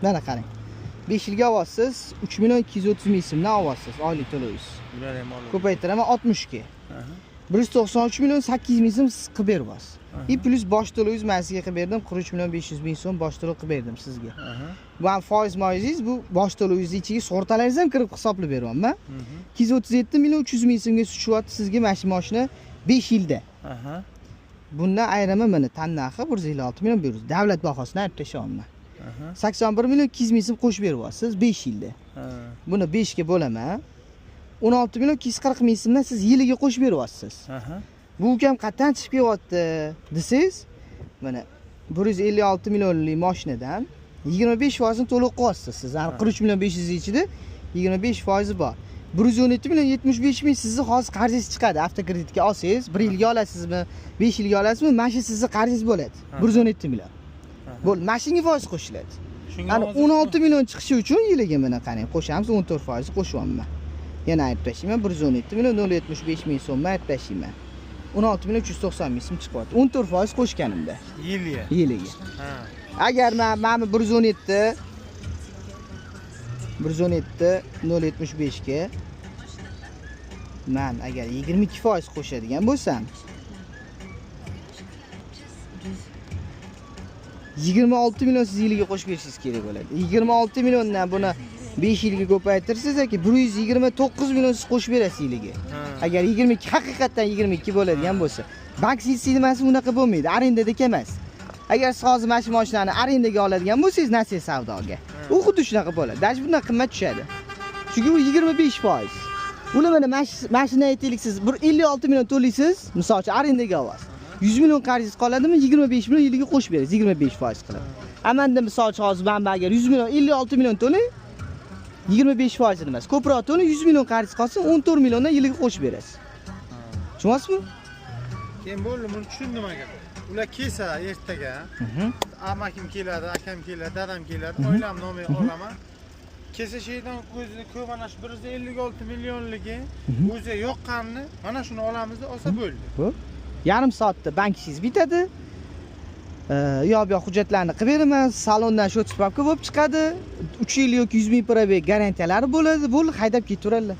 Mana qarang. 5 yilga olyapsiz, 3 million 230 ming so'mdan olyapsiz oylik to'lovingiz. Bular ham olib. Ko'paytiraman 60 ga. 193 million 800 ming so'm siz qilib beryapsiz. Plus bosh to'lovingiz men sizga qilib berdim, 43 million 500 ming so'm bosh to'lov qilib berdim sizga. Bu ham foiz-moizingiz bu bosh to'lovingiz ichiga sug'urtalaringiz ham kirib hisoblab beryapman. 237 million 300 ming so'mga tushyapti sizga mana shu mashina 5 yilda. Bundan ayiraman mana tan narxi 156 million berasiz. Davlat bahosidan aytib tashlaman. 81 million 200 ming so'm qo'shib beryapsiz 5 yilda. Buni 5 ga bo'laman. 16 million 240 ming so'mdan siz yiliga qo'shib beryapsiz. Bu ukam qatdan chiqib kelyapti desangiz, mana 156 millionlik mashinadan 25% to'liq qilyapsiz siz. 43 million 500 ichida 25% bor. 117 million 75 ming sizni hozir qarzingiz chiqadi. Avtokreditga olsangiz 1 yilga olasizmi, 5 yilga olasizmi? Mana shu sizni qarzingiz bo'ladi. 117 million. Bo'ldi, mashinga foiz qo'shiladi. Ana 16 million chiqishi uchun yiliga mana qarang, qo'shamiz 14% qo'shyapman. Yana aytib tashlayman 117 million 075 ming so'm aytib tashlayman. 16 million 390 ming so'm chiqyapti. 14% qo'shganimda. Yiliga. Agar men 117 075 ga men agar 22% qo'shadigan bo'lsam 26 million siz yiliga qo'shib berishingiz kerak bo'ladi. 26 milliondan buni 5 yilga ko'paytirsangiz aka 129 million siz qo'shib berasiz yiliga. Agar 22 haqiqatan 22 bo'ladigan bo'lsa, bank sistemasi unaqa bo'lmaydi, arendada emas. Agar siz hozir mana shu mashinani arendaga oladigan bo'lsangiz, nasiya savdoga, u xuddi shunaqa bo'ladi. Даже bundan qimmat tushadi. Chunki u 25%. Uni mana mashina aytaylik siz 56 million to'laysiz, misol uchun arendaga olasiz. 100 million qarzingiz qoladimi? 25 million yiliga qo'shib berasiz, 25% qilib. Amanda misol uchun hozir men agar 100 million 56 million to'lay, 25% emas. Ko'proq to'lay 100 million qarzingiz qolsa 14 milliondan yiliga qo'shib berasiz. Tushundingizmi? Keyin bo'ldi, buni tushundim aka. Ular kelsa ertaga, amakim keladi, akam keladi, dadam keladi, oilam nomiga olaman. Kelsa sheydan ko'zida ko'p mana shu 156 millionligi o'zi yoqqanini mana shuni olamiz deb olsa bo'ldi. Xo'p. Yarim soatda bankingiz bitadi. Yo'q hujjatlarni qilib beraman, salondan shu spravka bo'lib chiqadi. 3 yil yoki 100 ming probeg garantiyalari bo'ladi. Bo'ldi, haydab ketaveradilar.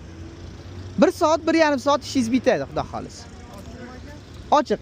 1 soat, 1,5 soat ishingiz bitadi, xudo xolisa. Ochiq.